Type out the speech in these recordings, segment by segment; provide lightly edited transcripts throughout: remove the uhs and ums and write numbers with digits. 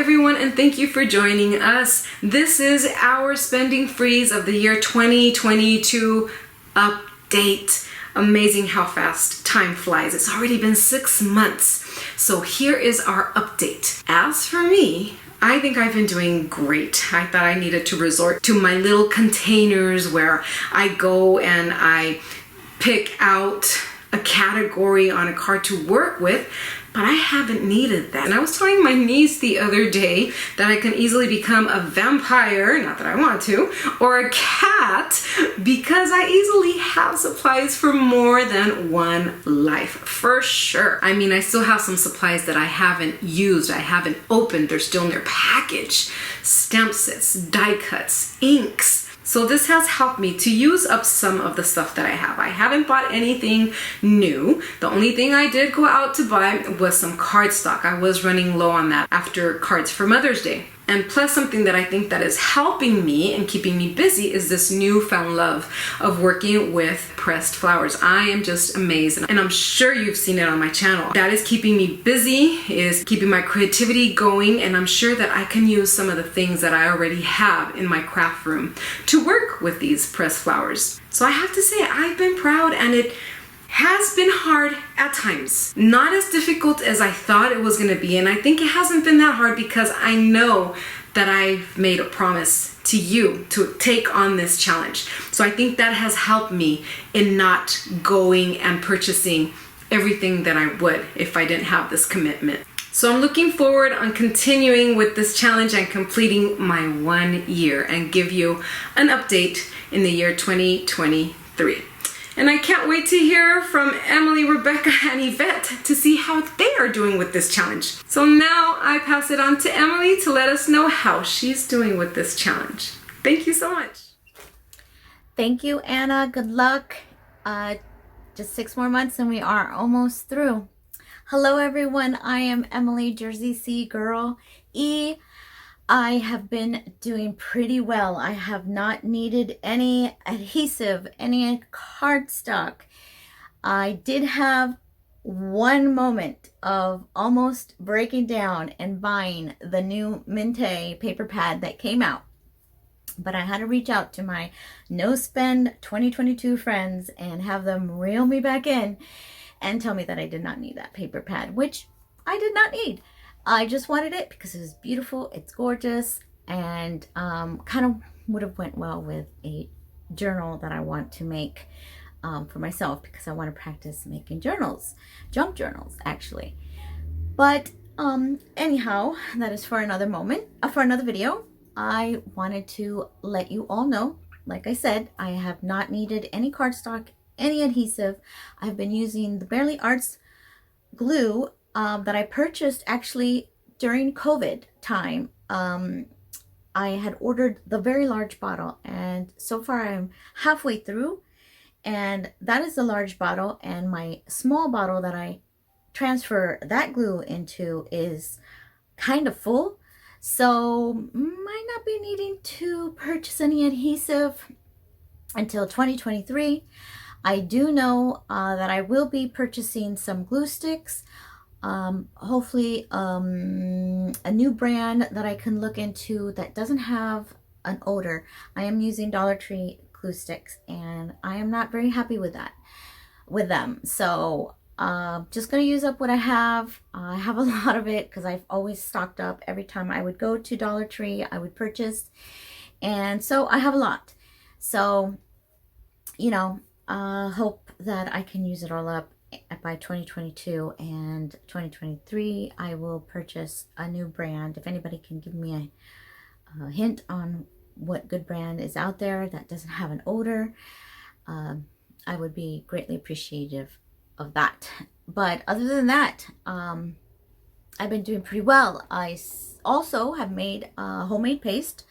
everyone, and thank you for joining us. This is our spending freeze of the year 2022 update. Amazing how fast time flies. It's already been 6 months. So here is our update. As for me, I think I've been doing great. I thought I needed to resort to my little containers where I go and I pick out a category on a card to work with, but I haven't needed that. And I was telling my niece the other day that I can easily become a vampire, not that I want to, or a cat, because I easily have supplies for more than one life, for sure. I mean, I still have some supplies that I haven't used, I haven't opened, they're still in their package. Stamp sets, die cuts, inks. So this has helped me to use up some of the stuff that I have. I haven't bought anything new. The only thing I did go out to buy was some cardstock. I was running low on that after cards for Mother's Day. And plus, something that I think that is helping me and keeping me busy is this newfound love of working with pressed flowers. I am just amazed, and I'm sure you've seen it on my channel. That is keeping me busy, is keeping my creativity going, and I'm sure that I can use some of the things that I already have in my craft room to work with these pressed flowers. So I have to say, I've been proud, and it has been hard at times. Not as difficult as I thought it was going to be, and I think it hasn't been that hard because I know that I've made a promise to you to take on this challenge. So I think that has helped me in not going and purchasing everything that I would if I didn't have this commitment. So I'm looking forward on continuing with this challenge and completing my 1 year and give you an update in the year 2023. And I can't wait to hear from Emily, Rebecca, and Yvette to see how they are doing with this challenge. So now I pass it on to Emily to let us know how she's doing with this challenge. Thank you so much. Thank you, Anna. Good luck. Just 6 more months and we are almost through. Hello, everyone. I am Emily, Jerseycgirl E. I have been doing pretty well. I have not needed any adhesive, any cardstock. I did have one moment of almost breaking down and buying the new Minte paper pad that came out. But I had to reach out to my no spend 2022 friends and have them reel me back in and tell me that I did not need that paper pad, which I did not need. I just wanted it because it was beautiful, it's gorgeous, and kind of would have went well with a journal that I want to make for myself, because I want to practice making journals, junk journals actually. But anyhow, that is for another moment, for another video. I wanted to let you all know, like I said, I have not needed any cardstock, any adhesive. I've been using the Barely Arts glue that I purchased actually during COVID time. I had ordered the very large bottle, and so far I'm halfway through, and that is the large bottle, and my small bottle that I transfer that glue into is kind of full, so might not be needing to purchase any adhesive until 2023. I do know that I will be purchasing some glue sticks. Hopefully a new brand that I can look into that doesn't have an odor. I am using Dollar Tree glue sticks, and I am not very happy with them. So just gonna use up what I have. I have a lot of it because I've always stocked up. Every time I would go to Dollar Tree, I would purchase, and so I have a lot. So, you know, hope that I can use it all up by 2022, and 2023 I will purchase a new brand. If anybody can give me a hint on what good brand is out there that doesn't have an odor, I would be greatly appreciative of that. But other than that, I've been doing pretty well. I also have made homemade paste.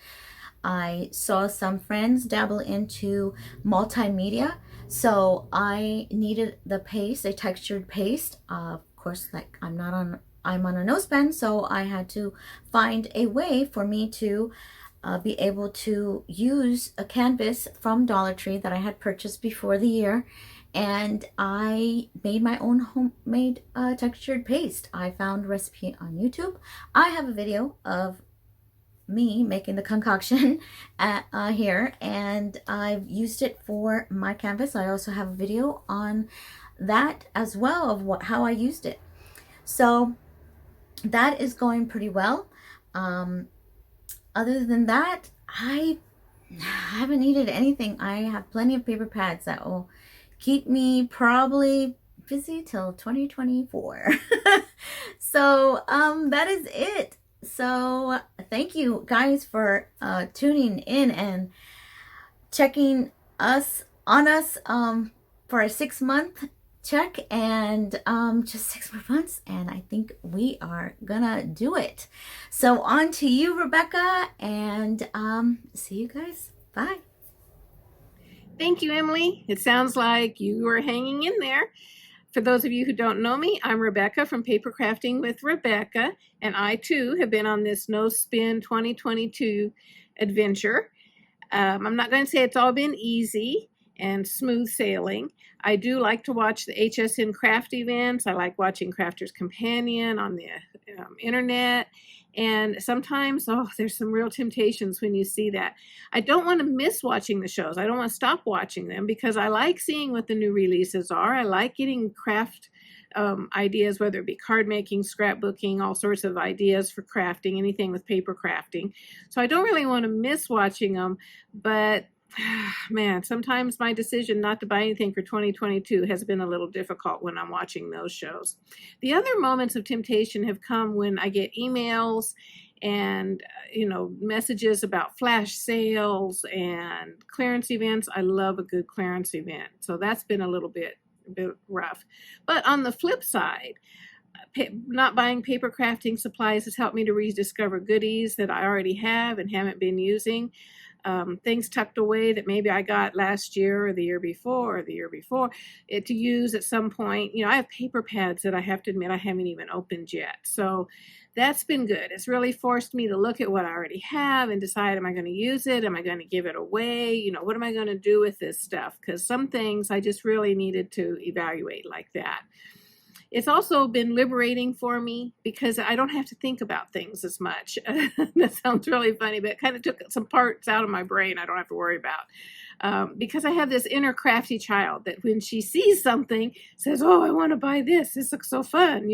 I saw some friends dabble into multimedia, so I needed the paste, a textured paste. Of course, like I'm on a no spend, so I had to find a way for me to be able to use a canvas from Dollar Tree that I had purchased before the year, and I made my own homemade textured paste. I found a recipe on YouTube. I have a video of me making the concoction here, and I've used it for my canvas. I also have a video on that as well of how I used it. So that is going pretty well. Other than that, I haven't needed anything. I have plenty of paper pads that will keep me probably busy till 2024. So that is it. So thank you guys for tuning in and checking us on us for a 6-month check, and just 6 more months, and I think we are gonna do it. So on to you, Rebecca, and see you guys. Bye. Thank you, Emily. It sounds like you are hanging in there. For those of you who don't know me, I'm Rebecca from Paper Crafting with Rebecca, and I too have been on this No Spin 2022 adventure. I'm not going to say it's all been easy and smooth sailing. I do like to watch the HSN craft events. I like watching Crafter's Companion on the internet. And sometimes, there's some real temptations when you see that. I don't want to miss watching the shows. I don't want to stop watching them because I like seeing what the new releases are. I like getting craft ideas, whether it be card making, scrapbooking, all sorts of ideas for crafting, anything with paper crafting. So I don't really want to miss watching them, but man, sometimes my decision not to buy anything for 2022 has been a little difficult when I'm watching those shows. The other moments of temptation have come when I get emails and messages about flash sales and clearance events. I love a good clearance event, so that's been a little bit rough. But on the flip side, not buying paper crafting supplies has helped me to rediscover goodies that I already have and haven't been using. Things tucked away that maybe I got last year or the year before to use at some point. I have paper pads that I have to admit I haven't even opened yet. So that's been good. It's really forced me to look at what I already have and decide, am I going to use it? Am I going to give it away? What am I going to do with this stuff? Because some things I just really needed to evaluate like that. It's also been liberating for me because I don't have to think about things as much. That sounds really funny, but it kind of took some parts out of my brain I don't have to worry about. Because I have this inner crafty child that when she sees something, says, oh, I want to buy this. This looks so fun,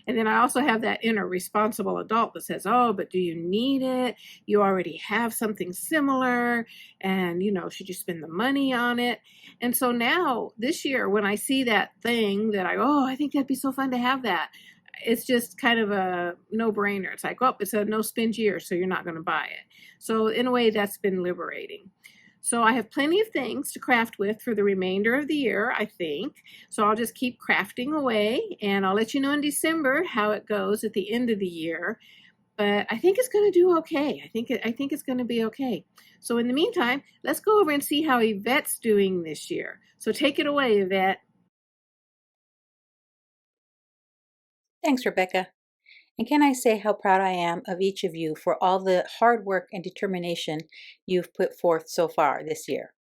And then I also have that inner responsible adult that says, oh, but do you need it? You already have something similar. And, should you spend the money on it? And so now this year, when I see that thing that I think that'd be so fun to have that, it's just kind of a no-brainer. It's like, it's a no spend year, so you're not going to buy it. So in a way, that's been liberating. So I have plenty of things to craft with for the remainder of the year, I think. So I'll just keep crafting away, and I'll let you know in December how it goes at the end of the year. But I think it's going to do okay. I think it's going to be okay. So in the meantime, let's go over and see how Yvette's doing this year. So take it away, Yvette. Thanks, Rebecca. And can I say how proud I am of each of you for all the hard work and determination you've put forth so far this year?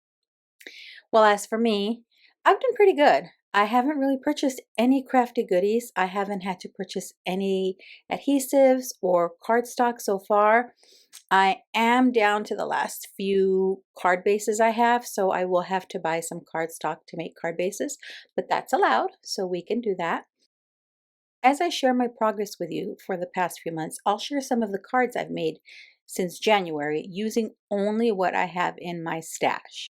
Well, as for me, I've done pretty good. I haven't really purchased any crafty goodies. I haven't had to purchase any adhesives or cardstock so far. I am down to the last few card bases I have, so I will have to buy some cardstock to make card bases, but that's allowed, so we can do that. As I share my progress with you for the past few months, I'll share some of the cards I've made since January using only what I have in my stash.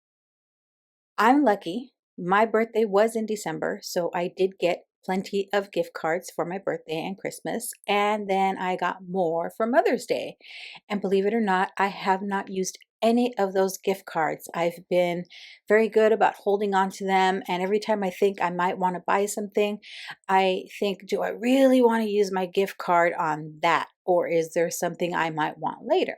I'm lucky. My birthday was in December, so I did get plenty of gift cards for my birthday and Christmas, and then I got more for Mother's Day. And believe it or not, I have not used any of those gift cards. I've been very good about holding on to them, and every time I think I might want to buy something, I think, do I really want to use my gift card on that, or is there something I might want later?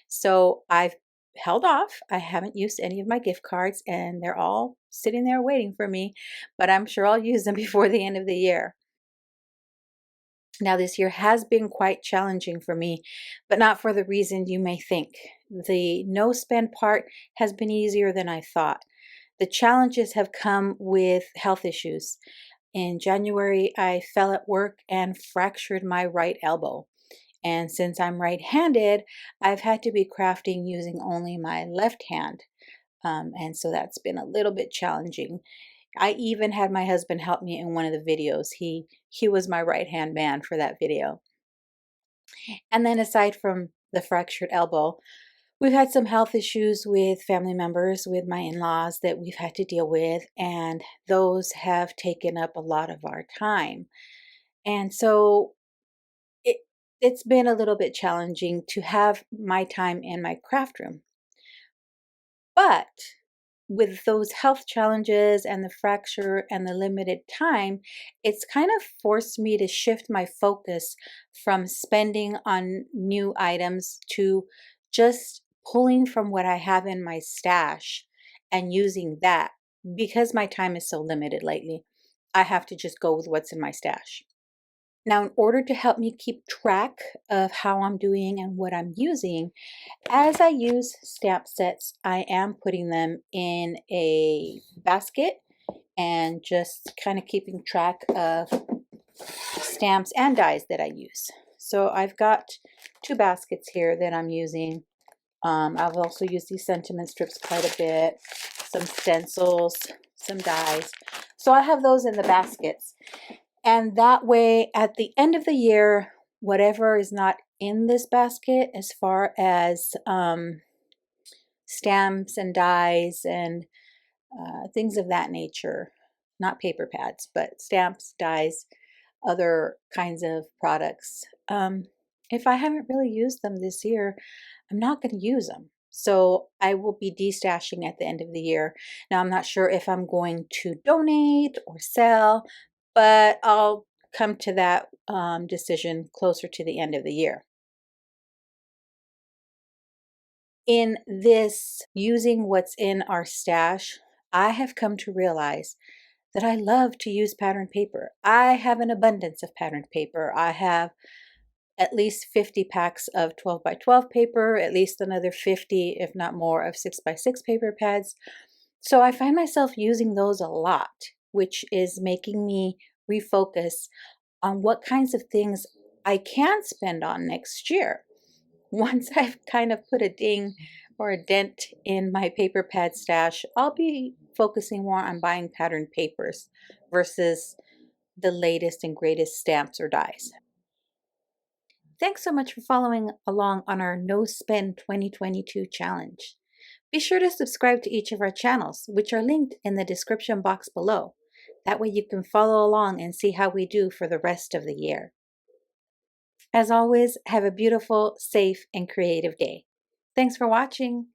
So I've held off. I haven't used any of my gift cards, and they're all sitting there waiting for me, but I'm sure I'll use them before the end of the year. Now, this year has been quite challenging for me, but not for the reason you may think. The no spend part has been easier than I thought. The challenges have come with health issues. In January, I fell at work and fractured my right elbow. And since I'm right-handed, I've had to be crafting using only my left hand. And so that's been a little bit challenging. I even had my husband help me in one of the videos. He was my right-hand man for that video. And then aside from the fractured elbow, we've had some health issues with family members, with my in-laws that we've had to deal with, and those have taken up a lot of our time. And so it's been a little bit challenging to have my time in my craft room. But with those health challenges and the fracture and the limited time, it's kind of forced me to shift my focus from spending on new items to just pulling from what I have in my stash and using that. Because my time is so limited lately, I have to just go with what's in my stash. Now, in order to help me keep track of how I'm doing and what I'm using, as I use stamp sets, I am putting them in a basket and just kind of keeping track of stamps and dies that I use. So I've got 2 baskets here that I'm using. I've also used these sentiment strips quite a bit, some stencils, some dies. So I have those in the baskets. And that way, at the end of the year, whatever is not in this basket, as far as stamps and dies and things of that nature, not paper pads, but stamps, dies, other kinds of products. If I haven't really used them this year, I'm not going to use them. So I will be destashing at the end of the year. Now, I'm not sure if I'm going to donate or sell, but I'll come to that decision closer to the end of the year. In this using what's in our stash, I have come to realize that I love to use patterned paper. I have an abundance of patterned paper. I have at least 50 packs of 12 by 12 paper, at least another 50, if not more, of 6 by 6 paper pads. So I find myself using those a lot, which is making me refocus on what kinds of things I can spend on next year. Once I've kind of put a ding or a dent in my paper pad stash, I'll be focusing more on buying patterned papers versus the latest and greatest stamps or dies. Thanks so much for following along on our No Spend 2022 challenge. Be sure to subscribe to each of our channels, which are linked in the description box below. That way you can follow along and see how we do for the rest of the year. As always, have a beautiful, safe, and creative day. Thanks for watching.